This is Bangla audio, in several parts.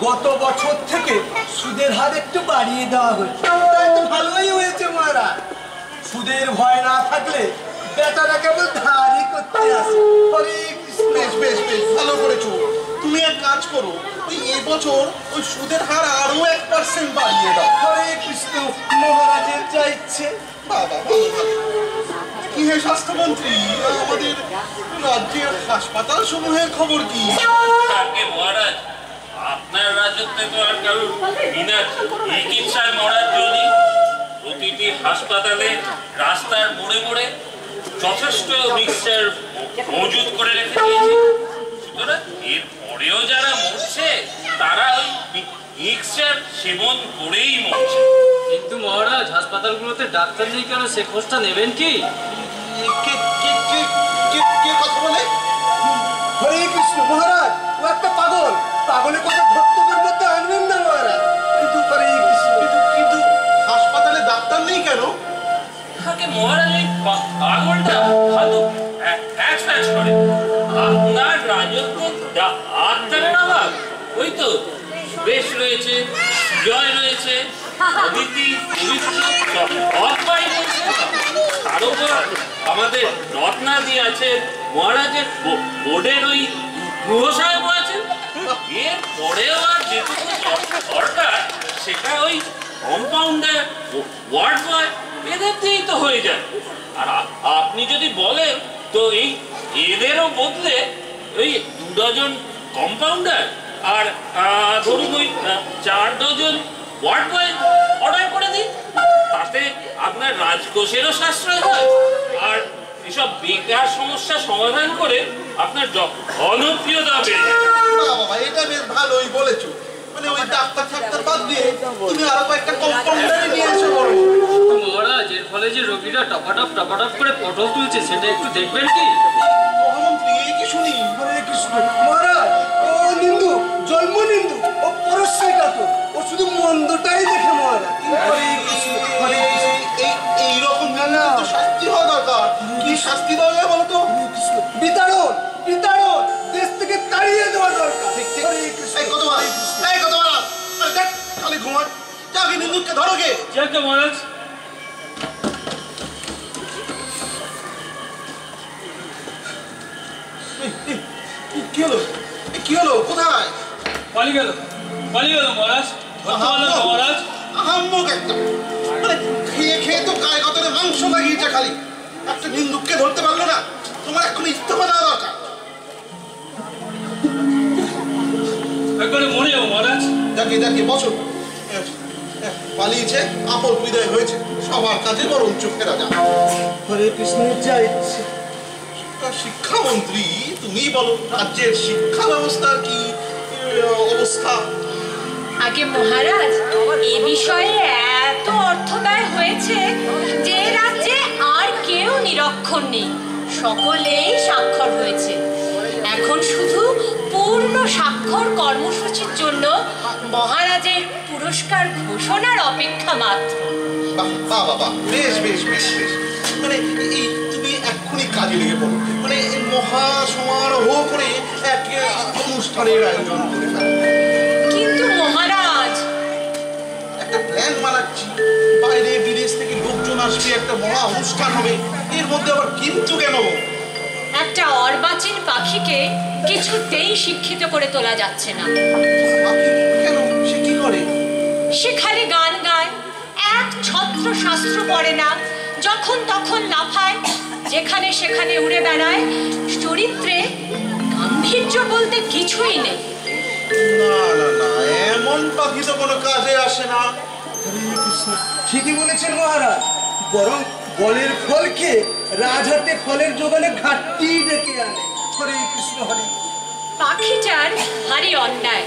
গত বছর থেকে সুদের হার একটু বাড়িয়ে দেওয়া হয়েছে, তাই তো ভালোই হয়েছে মহারাজ। সুদের ভয় না থাকলে বেটারা কেবল ধারই করতে আসে। বেশ বেশ বেশ ভালো করেছো। তুমি এক কাজ করো, ওই এবছর ওই সুদের হার আরো 1% বাড়িয়ে দাও। হরে কৃষ্ণ, মহারাজের যা ইচ্ছে। বাবা ভালো ভালো। কি হে স্বাস্থ্যমন্ত্রী, আমাদের রাজ্যের হাসপাতাল সমূহের খবর কি? মহারাজ, আপনার রাজত্বে তো আর কারোর বিনা চিকিৎসায় মরার জন্য প্রতিটি হাসপাতালে রাস্তার মোড়ে মোড়ে যথেষ্ট মিক্সচার মজুদ করে রেখে দিয়েছে। সুতরাং এর পরেও যারা মরছে তারা ওই মিক্সচার সেবন করেই মরছে। কিন্তু মহারাজ, হাসপাতালগুলোতে ডাক্তার নেই কেন, সে খোঁজটা নেবেন কি? কে কথা বলে? হরে কৃষ্ণ মহারাজ, ও একটা পাগল। পাগলের কথা ভক্তদের মধ্যে আনবেন না মহারাজ। কিন্তু হরে কৃষ্ণ, কিন্তু হাসপাতালে ডাক্তার নেই কেন? থাকে মহারাজ, ওই পাগলটা ভালো ফ্যাচ করে। আপনার রাজত্বে ডাক্তারের অভাব? ওই তো বেশ রয়েছে, জয় রয়েছে, অদিতি পবিত্র অপায় রয়েছে। তার উপর আমাদের রত্নাদি আছে, মহারাজের বোর্ডের ওই গৃহ সাহেব আছেন। এর পরেও আর যেটুকু দরকার সেটা ওই কম্পাউন্ডার, ওয়ার্ড বয় এদের দিয়েই তো হয়ে যায়। আর আপনি যদি বলেন তো এই এদেরও বদলে ওই 2 ডজন কম্পাউন্ডার আর ধরুন ওই 4 ডজন ওয়ার্ড বয় অর্ডার করে দিন। তাতে আপনার রাজকোষেরও সাশ্রয় হয়, আর এসব বেকার সমস্যা সমাধান করে আপনার জনপ্রিয়তা বেড়ে যায়। বাবা, এটা বেশ ভালোই বলেছো। মানে ওই ডাক্তার বাদ দিয়ে তুমি আরো কয়েকটা কম্পাউন্ডার নিয়ে এসো বড়। মহারাজ, এর ফলে যে রোগীরা টপাটপ করে ফটো তুলছে সেটা একটু দেখবেন কি? মহামন্ত্রী, এই কি শুনি? হরে কৃষ্ণ মহারাজ, ও নিন্দু, জন্ম নিন্দু, ও পরশ্রীকাতর, ও শুধু মন্দটাই দেখে মহারাজ। হরে কৃষ্ণ, হরে কৃষ্ণ। এইরকম তো শাস্তি হওয়া দরকার। কি শাস্তি দেওয়া যায় বলো তো? বিতাড়ন, বিতাড়ন, দেশ থেকে তাড়িয়ে দেওয়া দরকার। ঠিক ঠিক। কত বার খালি ঘুমায় যাকে নিন্দুককে ধরো গে। যাকে মহারাজ। কি হলো? কি হলো? কোথায় পালিয়ে গেল মহারাজ। মহারাজ আহাম্মক একটা, মানে খেয়ে খেয়ে তো গায়ে গতরে মাংস লাগিয়েছে খালি। একটা নিন্দুককে ধরতে পারলো না। তোমার এখন ইস্তফা দেওয়া দরকার। একবারে মরে যাবো মহারাজ। যাকে বছর পালিয়েছে, আপদ বিদায় হয়েছে, সবার কাছে বরঞ্চ ফেরা যায়। হরে কৃষ্ণের যা ইচ্ছে। শিক্ষামন্ত্রী, তুমি বলো রাজ্যের শিক্ষা ব্যবস্থার কি অবস্থা? আগে মহারাজ, এ বিষয়ে এত অর্থ ব্যয় হয়েছে যে রাজ্যে আর কেউ নিরক্ষর নেই, সকলেই স্বাক্ষর হয়েছে। এখন শুধু পূর্ণ স্বাক্ষর কর্মসূচির জন্য মহারাজের পুরস্কার ঘোষণার অপেক্ষা মাত্র। বাহ বাহ বাহ, বেশ বেশ বেশ বেশ। মানে এই তুমি এক্ষুনি কাজে লেগে পড়ো, মানে মহা সমারোহ করে এক অনুষ্ঠানের আয়োজন করে ফেলো। কিন্তু মহারাজ, একটা প্ল্যান বানাচ্ছি, বাইরে বিদেশ থেকে লোকজন আসবে, একটা মহা অনুষ্ঠান হবে, এর মধ্যে আবার কিন্তু কেন? একটা অর্বাচীন পাখিকে কিছুতেই শিক্ষিত করে তোলা যাচ্ছে না। পাখি কেন? সে কি করে? সে খালি গান গায়, এক ছত্র শাস্ত্র পড়ে না, যখন তখন লাফায়, যেখানে সেখানে উড়ে বেড়ায়, চরিত্রে গাম্ভীর্য বলতে কিছুই নেই। না না না, এমন পাখি তো কোনো কাজে আসে না। ঠিকই বলেছেন মহারাজ, বরং বলের ফলকে রাজহাটে ফলের যোগানে ঘাটতি ডেকে আনে। হরে কৃষ্ণ হরে। পাখিটার ভারী অন্যায়,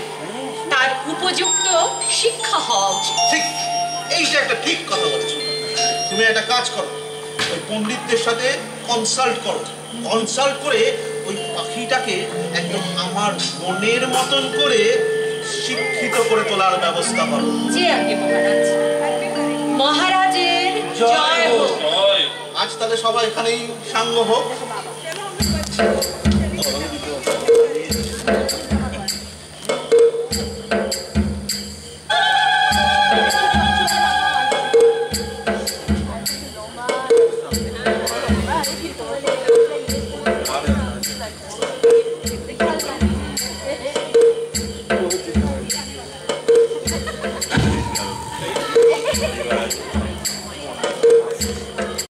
তার উপযুক্ত শিক্ষা হওয়া উচিত। ঠিক, এইটা একটা ঠিক কথা বলেছো। তুমি একটা কাজ করো, ওই পণ্ডিতদের সাথে কনসাল্ট করো, কনসাল্ট করে ওই পাখিটাকে একদম আমার মনের মতন করে শিক্ষিত করে তোলার ব্যবস্থা করো। জি আগে মহারাজ। মহারাজের জয় হোক। আজ তাহলে সবাই এখানেই সাঙ্গ হোক।